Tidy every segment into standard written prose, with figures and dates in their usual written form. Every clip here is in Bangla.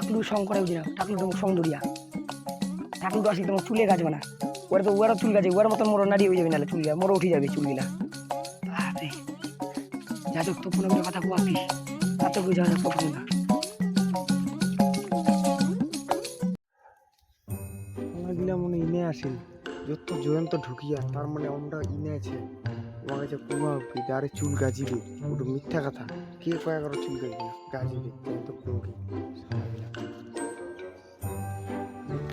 টাকলু সং করে বুঝি না, টাকলু তো সং ধরিয়া টাকলু তো আসি তোমার চুলে গাছবে না, ওরা তো ওরা চুল গাছে, ওর মতন মোড় নাড়িয়ে হয়ে যাবে, নাহলে চুলগুলা মোড় উঠে যাবে চুলগুলা। যাদব তো কোনো কথা কোয়াকি তাতে বুঝা যায় প্রথম না। গিলা মনে ইনে আসেন যত জয়ন্ত ঢুকিয়া তার মানে আমরা ইনে আছে আমার কাছে কুয়া দাঁড়ে চুল গাজিবে, ওটা মিথ্যা কথা। কে কয়া করো চুল গাজিবে গাজিবে জয়ন্ত কুয়া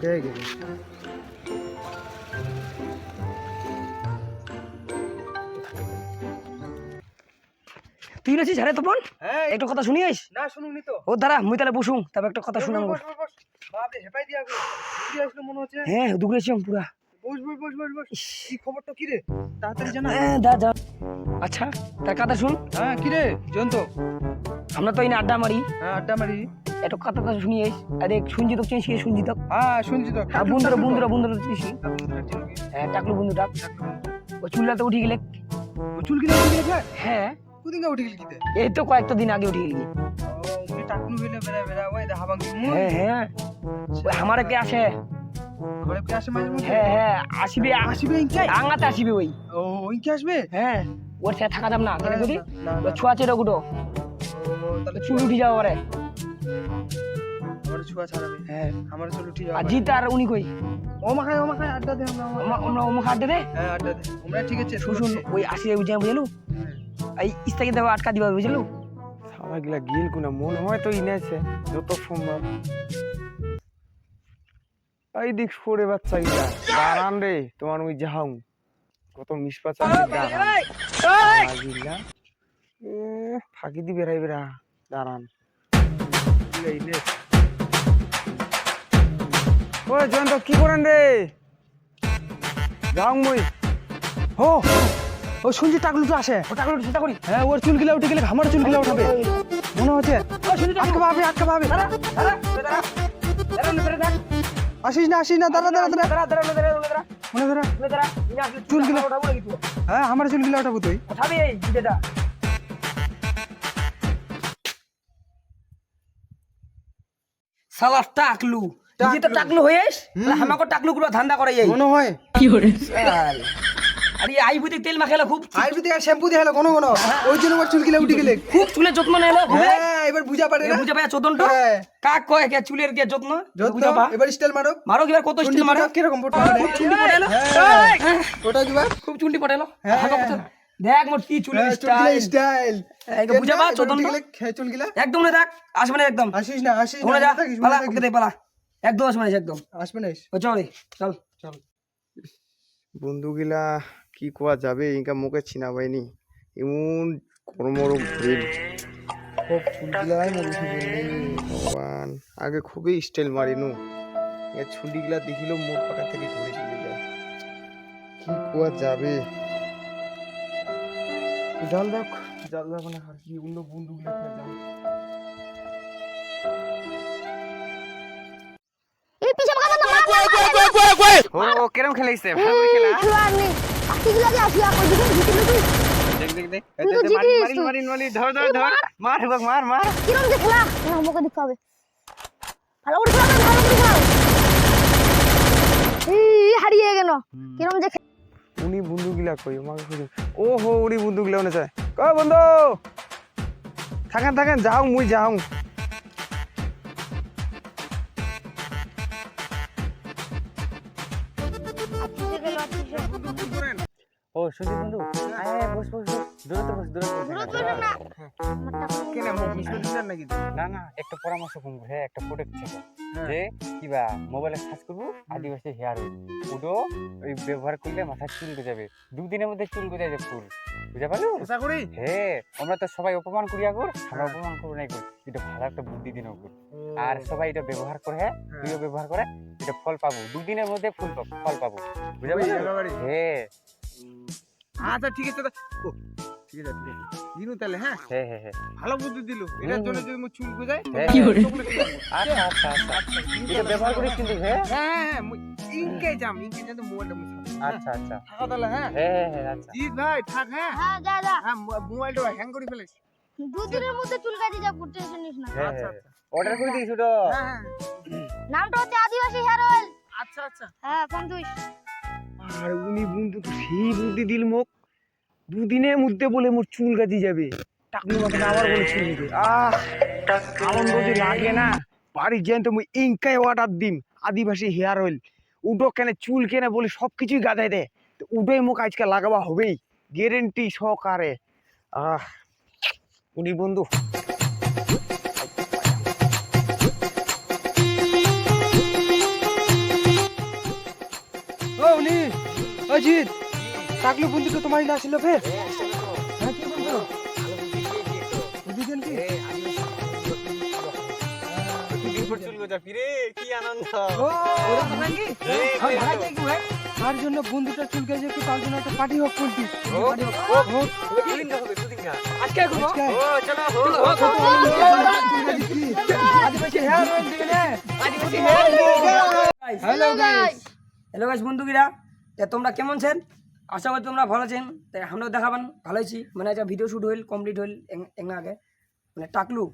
কে গেলে তুই নাছিস আরে তপন, হ্যাঁ একটু কথা শুনিস না শুনুনি তো। ও দাঁড়া মুই তাহলে বসুন, তারপর একটা কথা শুনাম। বাপরে হেপাই দিয়া গো কি আসলো মনে হচ্ছে। হ্যাঁ দুগুলেছিলাম পুরা। বস বস বস বস বস, কি খবরটা কি রে তাড়াতাড়ি জানা। দা যা। আচ্ছা তার কথা শুন। হ্যাঁ কি রে জয়ন্ত? আমরা তো এই আড্ডা মারি, হ্যাঁ আড্ডা মারি। একটু কথা শুনিস। আরে শুনছি তো চিনিস, শুনছি তো। হ্যাঁ শুনছি তো। হ্যাঁ বন্ধুরা বন্ধুরা বন্ধুরা চিনিস। হ্যাঁ টাকলু বন্ধু ডাক। ও চুলটা তো উঠে গেলে। চুল কিনে উঠে গেলে? হ্যাঁ কুদিন উঠে গেলি কিতে? এই তো কয়েকটা দিন আগে উঠে গেলি। ও মুই টাকলু হইলে বেরা বেরা ওই দা হাবাঙ্গি মুই। হ্যাঁ হ্যাঁ ওই আমারে কে আসে। ঘরে কে আসে মাঝে মধ্যে? হ্যাঁ হ্যাঁ আসিবে আসবে ইনকাই? আঙাতে আসিবে ওই। ও ইনকে আসবে? হ্যাঁ ওর সাথে থাকা যাব না কেন যদি না ও ছোঁয়া চেরো গুটো ও তাহলে চুল উঠে যাওয়া পারে। আমার ছোঁয়া ছাড়াবে। হ্যাঁ আমার চুল উঠে যাবে। আর জিত আর উনি কই? ও মাখায় আড্ডা দে আমরা। আমরা ওমা আড্ডা দে। হ্যাঁ আড্ডা দে আমরা, ঠিক আছে শুন ওই আসিবে বুঝে বুঝলু এই ইস্তাকে দেওয়া আটকা দিবা বুঝলু। সারা গিলা গিল কোনা মন হয় তো ইনাছে যত সম্ভব। এই দিক সরে বাচ্চা গিলা দাঁড়ান রে, তোমার ওই যাও কত মিসপাচা গিলা ফাঁকি দি বেড়াই বেড়া দাঁড়ান। ওই জয়ন্ত কি করেন রে? যাও মই হো ও শুনছি টাকলু তো আসে। ও টাকা চেষ্টা করি। হ্যাঁ ওর চুলগুলা উঠে গেলে আমার চুলগুলা উঠাবে মনে হচ্ছে। আটকা পাবে আটকা পাবে। আসিস না দাঁড়া মনে ধরা চুলগুলা উঠাবো নাকি তুই? হ্যাঁ আমার চুলগুলা উঠাবো তুই। উঠাবি এই যেটা সালা টাকলু নিজে তো টাকলু হয়েস, আমাকে টাকলু গুলো ধান্দা করে এই মনে হয় কি করে। আরে আইবুতে তেল মাখাইলো খুব, আইবি থেকে শ্যাম্পু দিয়ে হলো কোনো ওই জন্য ওর চুলগুলা উঠে গেলে খুব চুলের যত্ন নেলো। হ্যাঁ এবার বুঝা পারে না। বুঝা পায় চোদনটা হ্যাঁ। কাক কয় কে চুলের কে যত্ন বুঝা পা। এবার স্টাইল মারো মারো কিবার কত স্টিল মারো কিরকম ফটো মারে চুন্ডি পটাইলো। ওটা কিবা খুব চুন্ডি পটাইলো। দেখ মোর কি চুলের স্টাইল স্টাইল এইটা বুঝা পা চোদনটা চুলগুলা একদম না দেখ আসবে না একদম। আসিস না ওরে যা পালা ওকে দে পালা একদম আসবে না একদম আসবে না। ও চল রে চল চল বন্ধুগুলা কি কোয়া যাবে ইনকা মুখে ছিনা বাইনি এমন কর্মর ভুল খুব চুলগুলাই মরে ভগবান আগে খুবই স্টাইল মারিনু এ চুলগুলা দেখিলো মোর পাকা থেকে ঘুরে চলে যায়। কি কোয়া যাবে জাল দেখ না আর কি অন্য বন্ধুগুলা খেয়ে যাও। এই পিছে মারা না ও কেরম খেলাইছে ভালো করে খেলা খেলার নেই পাখিগুলো যে আসিয়া কই দিকে জিতে তুই দেখ তুই তো জিতিস মারি ধর মার কিরম যে খেলা না আমাকে দেখতে হবে। ভালো করে খেলা ভালো করে খেলা এই হারিয়ে গেল কিরম যে উনি বন্ধুগুলা কই আমাকে কই ও হো উনি বন্ধুগুলা ওনে যায় কই বন্ধু থাকেন যাও মুই যাও। ও সুজিত বন্ধু আয় বস দূরত্ব না কেন মুখ মিশে দিছেন নাকি? না একটা পরামর্শ করবো। হ্যাঁ একটা প্রোডাক্ট ছিল যে কিবা মোবাইলে সার্চ করবো আদিবাসী হেয়ার অয়েল ওটো ওই ব্যবহার করলে মাথায় চুল গজাবে, দুদিনের মধ্যে চুল গজায় যাবে ফুল বুঝা পারলো। আশা করি হ্যাঁ আমরা তো সবাই অপমান করিয়া কর, আমরা অপমান করবো নাই কর, এটা ভালো একটা বুদ্ধি দিন কর আর সবাই এটা ব্যবহার করে। হ্যাঁ তুইও ব্যবহার করে এটা ফল পাবো, দুদিনের মধ্যে ফল পাবো বুঝা পারলো। হ্যাঁ আচ্ছা ঠিক আছে ঠিক আছে দিনু তাহলে। হ্যাঁ ভালো বুদ্ধি দিল এটার জন্য যদি মোর চুল গজায় কি করে আচ্ছা এটা ব্যবহার করিস কিন্তু। হ্যাঁ ইনকে যাম তো মোবাইলটা মুছ আচ্ছা থাকা তাহলে। হ্যাঁ আচ্ছা জিৎ ভাই থাক। হ্যাঁ হ্যাঁ যা হ্যাঁ মোবাইলটা হ্যাং করে ফেলেছি। দুদিনের মধ্যে চুল কাটিয়ে যাবো, টেনশন নিস না। হ্যাঁ অর্ডার করে দিয়েছি তো নামটা হচ্ছে আদিবাসী হেয়ার অয়েল। আচ্ছা আচ্ছা। হ্যাঁ ফোন তুই। আর উনি বন্ধু তো সেই বুদ্ধি দিল মোক, দুদিনের মধ্যে বলে মোর চুল কাটি যাবে। টাকলু মাকে আবার বলে চুল নিতে। আনন্দ যে লাগে না, বাড়ি যেন তো মুই ইনকাই অর্ডার দিম আদিবাসী হেয়ার অয়েল। উডো কেনে চুল কেনে বলে সব কিছুই গাদাই দেয়, তো উডোই মোক আজকে লাগাবা হবেই, গ্যারেন্টি সহকারে। উনি বন্ধু ও উনি অজিত টাকলু বন্ধু তো তোমার না ছিল ফের হ্যাঁ কি বন্ধু বুঝছেন কি চুল গজা ফিরে কি আনন্দ ও ওরা তো নাকি ভাই ভাই কি ভাই তার জন্য বন্ধুটা চুল গেছে কি তার জন্য একটা পার্টি হোক বলতি আজকে করব। ও চলো আদিবাসী হেয়ার অয়েল দিবে না, Adivasi hair oil. Hello guys hello guys বন্ধুগিরা, তা তোমরা কেমন আছেন? আশা করি তোমরা ভালো আছেন। তাই আমরাও দেখাবান ভালো আছি। মানে একটা ভিডিও শুট হইল, কমপ্লিট হইল এঙ্গা আগে, মানে টাকলু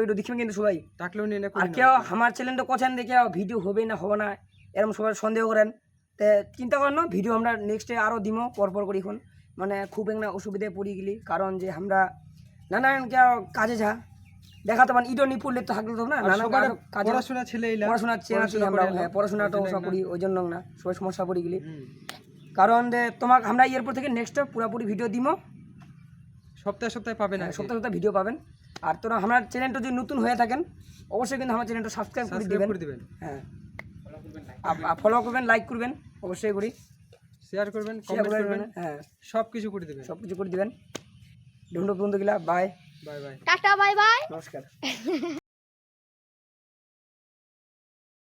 একটু দেখবেন কিন্তু সবাই। টাকলু নিয়ে আর কেউ আমার চ্যানেলটা কোচেন দেখে ভিডিও হবে না হবে না এরকম সবাই সন্দেহ করেন, তে চিন্তা করেন না, ভিডিও আমরা নেক্সটে আরও দিমো পরপর করি। এখন মানে খুব একটা অসুবিধায় পড়ে গেলি, কারণ যে আমরা নানান কেউ কাজে যা দেখাতে পারেন, ইডো নি পড়লে তো থাকলে তো না, নানা কাজে পড়াশোনা ছেলে এইলা পড়াশোনার চেয়ে আছি আমরা। হ্যাঁ পড়াশোনাটা সমস্যা করি, ওই জন্য না সবাই সমস্যা পড়ে গেলি। কারণ যে তোমাকে আমরা এরপর থেকে নেক্সট পুরোপুরি ভিডিও দিমো, সপ্তাহে সপ্তাহে পাবে না সপ্তাহে সপ্তাহে ভিডিও পাবেন। আর তোরা আমার চ্যানেলটা যদি নতুন হয়ে থাকেন অবশ্যই কিন্তু আমার চ্যানেলটা সাবস্ক্রাইব করে দিবেন। হ্যাঁ ফলো করবেন, লাইক করবেন অবশ্যই করি, শেয়ার করবেন, শেয়ার কমেন্ট করবেন, হ্যাঁ সব কিছু করে দিবেন। সব কিছু করে দিবেন। বন্ধুগুলা bye bye bye tata bye bye. নমস্কার।